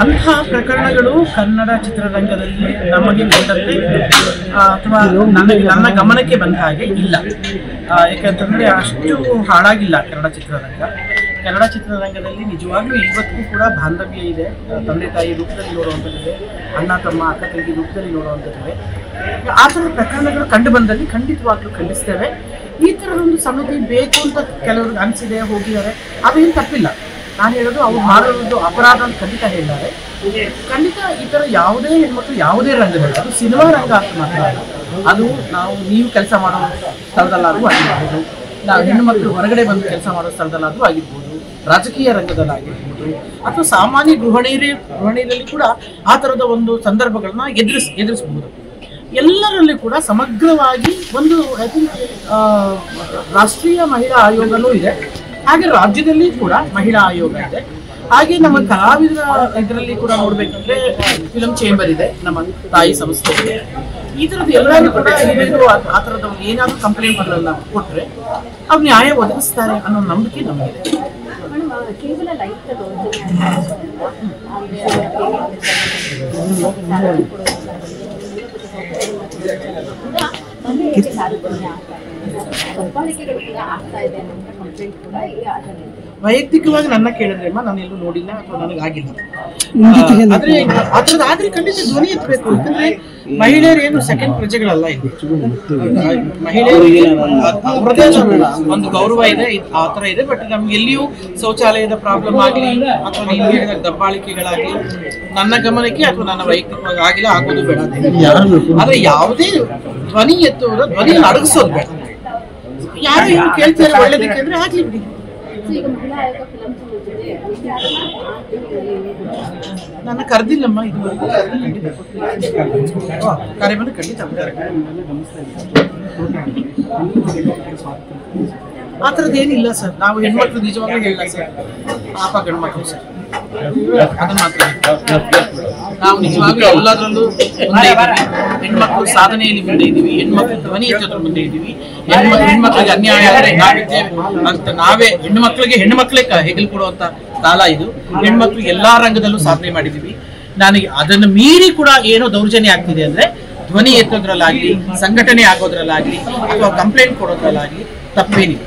ಅಂತಹ ಪ್ರಕರಣಗಳು ಕನ್ನಡ ಚಿತ್ರರಂಗದಲ್ಲಿ ನಮಗೆ ಬಂದಂತೆ ಅಥವಾ ನನ್ನ ಗಮನಕ್ಕೆ ಬಂದ ಹಾಗೆ ಇಲ್ಲ. ಯಾಕಂತಂದರೆ ಅಷ್ಟು ಹಾಳಾಗಿಲ್ಲ ಕನ್ನಡ ಚಿತ್ರರಂಗದಲ್ಲಿ ನಿಜವಾಗ್ಲೂ ಇವತ್ತಿಗೂ ಕೂಡ ಬಾಂಧವ್ಯ ಇದೆ. ತಂದೆ ತಾಯಿ ರೂಪದಲ್ಲಿ ನೋಡುವಂಥದ್ದಿದೆ, ಅಣ್ಣ ತಮ್ಮ ಅಕ್ಕ ತಂಗಿ ರೂಪದಲ್ಲಿ ನೋಡುವಂಥದ್ದಿದೆ. ಆ ಥರದ ಪ್ರಕರಣಗಳು ಕಂಡು ಬಂದಲ್ಲಿ ಖಂಡಿತವಾಗ್ಲೂ ಖಂಡಿಸ್ತೇವೆ. ಈ ಥರದೊಂದು ಸಮಿತಿ ಬೇಕು ಅಂತ ಕೆಲವ್ರಿಗೆ ಅನಿಸಿದೆ, ಹೋಗಿದ್ದಾರೆ, ಅದೇನು ತಪ್ಪಿಲ್ಲ. ನಾನು ಹೇಳೋದು ಅವ್ರು ಮಾಡೋದು ಅಪರಾಧ ಅಂತ ಖಂಡಿತ ಹೇಳಿದ್ದಾರೆ. ಖಂಡಿತ ಈ ಥರ ಯಾವುದೇ ಹೆಣ್ಮಕ್ಳು ಯಾವುದೇ ರಂಗದಲ್ಲಿ, ಅದು ಸಿನಿಮಾ ರಂಗ ಅಂತ ಮಾತ್ರ ಅಲ್ಲ, ಅದು ನೀವು ಕೆಲಸ ಮಾಡೋ ಸ್ಥಳದಲ್ಲಾದರೂ ಆಗಿರ್ಬೋದು, ನಾವು ಹೆಣ್ಣುಮಕ್ಕಳು ಹೊರಗಡೆ ಬಂದು ಕೆಲಸ ಮಾಡೋ ಸ್ಥಳದಲ್ಲಾದರೂ ಆಗಿರ್ಬೋದು, ರಾಜಕೀಯ ರಂಗದಲ್ಲಾಗಿರ್ಬೋದು, ಅಥವಾ ಸಾಮಾನ್ಯ ಗೃಹಿಣಿಯರಲ್ಲಿ ಕೂಡ ಆ ಥರದ ಒಂದು ಸಂದರ್ಭಗಳನ್ನ ಎದುರಿಸಬಹುದು. ಎಲ್ಲರಲ್ಲಿ ಕೂಡ ಸಮಗ್ರವಾಗಿ ಒಂದು ಐ ಥಿಂಕ್ ರಾಷ್ಟ್ರೀಯ ಮಹಿಳಾ ಆಯೋಗನೂ ಇದೆ, ಹಾಗೆ ರಾಜ್ಯದಲ್ಲಿ ಕೂಡ ಮಹಿಳಾ ಆಯೋಗ ಇದೆ. ಹಾಗೆ ನಮ್ಮ ಕಲಾವಿದರ ಇದರಲ್ಲಿ ಕೂಡ ನೋಡ್ಬೇಕಂದ್ರೆ ಫಿಲಂ ಚೇಂಬರ್ ಇದೆ, ನಮ್ಮ ತಾಯಿ ಸಂಸ್ಥೆ ಇದೆ. ಈ ಥರದ್ದು ಎಲ್ಲರೂ ಕೂಡ ಆ ಥರದ ಏನಾದರೂ ಕಂಪ್ಲೇಂಟ್ಗಳನ್ನ ಕೊಟ್ಟರೆ ಅವ್ರು ನ್ಯಾಯ ಒದಗಿಸ್ತಾರೆ ಅನ್ನೋ ನಂಬಿಕೆ ನಮಗಿದೆ. ವೈಯಕ್ತಿಕವಾಗಿ ನನ್ನ ಕೇಳಿದ್ರೆಮ್ಮ ನಾನು ಎಲ್ಲೂ ನೋಡಿಲ್ಲ ಅಥವಾ ನನಗಾಗಿಲ್ಲ. ಆದ್ರೆ ಆ ಥರದ್ದು ಆದ್ರೆ ಖಂಡಿತ ಧ್ವನಿ ಎತ್ತಬೇಕು. ಯಾಕಂದ್ರೆ ಮಹಿಳೆಯರು ಏನು ಸೆಕೆಂಡ್ ಪ್ರಜೆಗಳಲ್ಲ. ಇಲ್ಲಿ ಮಹಿಳೆಯರಿಗೆ ಒಂದು ಗೌರವ ಇದೆ, ಆ ಥರ ಇದೆ. ಬಟ್ ನಮ್ಗೆ ಎಲ್ಲಿಯೂ ಶೌಚಾಲಯದ ಪ್ರಾಬ್ಲಮ್ ಆಗಲಿ ಅಥವಾ ನೀವು ಹೇಳಿದ ದಬ್ಬಾಳಿಕೆಗಳಾಗಲಿ ನನ್ನ ಗಮನಕ್ಕೆ ಅಥವಾ ನನ್ನ ವೈಯಕ್ತಿಕವಾಗಿ ಆಗಿಲ್ಲ, ಆಗೋದು ಬೇಡ. ಆದ್ರೆ ಯಾವುದೇ ಧ್ವನಿ ಎತ್ತುವುದು, ಧ್ವನಿಯನ್ನು ಅಡಗಿಸೋದು ಬೇಡ. ಯಾರು ಇವ್ರು ಕೇಳ್ತಾರೆ ಒಳ್ಳೇದಕ್ಕೆ ಅಂದ್ರೆ ಆಗ್ಲಿ ಬಿಡಿ. ನನ್ನ ಕರೆದಿಲ್ಲಮ್ಮ ಇದುವರೆಗೂ, ಕಾರ್ಯಕ್ರಮ ಖಂಡಿತ ಆ ಥರದ್ದು ಏನಿಲ್ಲ ಸರ್. ನಾವು ಹೆಣ್ಮಕ್ಳು ನಿಜವಾಗ್ಲೂ ಹೇಳಿಲ್ಲ ಸರ್, ಪಾಪ ಗಂಡ್ಮಕ್ಳು ಸರ್, ಅದನ್ನ ಮಾತ್ರ ನಾವು ನಿಜವಾಗ್ಲೂ ಎಲ್ಲದರಲ್ಲೂ ಮುಂದೆ ಇದ್ದೀವಿ. ಹೆಣ್ಮಕ್ಳು ಸಾಧನೆಯಲ್ಲಿ ಮುಂದೆ ಇದ್ದೀವಿ, ಹೆಣ್ಮಕ್ಳು ಧ್ವನಿ ಎತ್ತೋದ್ರ ಮುಂದೆ ಇದ್ದೀವಿ. ಹೆಣ್ಮಕ್ಳಿಗೆ ಅನ್ಯಾಯ ಆದರೆ ನಾವಿದ್ದೇವೆ ಅಂತ ನಾವೇ ಹೆಣ್ಮಕ್ಳೇ ಹೆಗಲು ಕೊಡುವಂತ ಕಾಲ ಇದು. ಹೆಣ್ಮಕ್ಳು ಎಲ್ಲಾ ರಂಗದಲ್ಲೂ ಸಾಧನೆ ಮಾಡಿದ್ದೀವಿ. ನನಗೆ ಅದನ್ನು ಮೀರಿ ಕೂಡ ಏನೋ ದೌರ್ಜನ್ಯ ಆಗ್ತಿದೆ ಅಂದ್ರೆ ಧ್ವನಿ ಎತ್ತೋದ್ರಲ್ಲಾಗ್ಲಿ, ಸಂಘಟನೆ ಆಗೋದ್ರಲ್ಲಾಗ್ಲಿ ಅಥವಾ ಕಂಪ್ಲೇಂಟ್ ಕೊಡೋದ್ರಲ್ಲಾಗ್ಲಿ ತಪ್ಪೇನಿಲ್ಲ.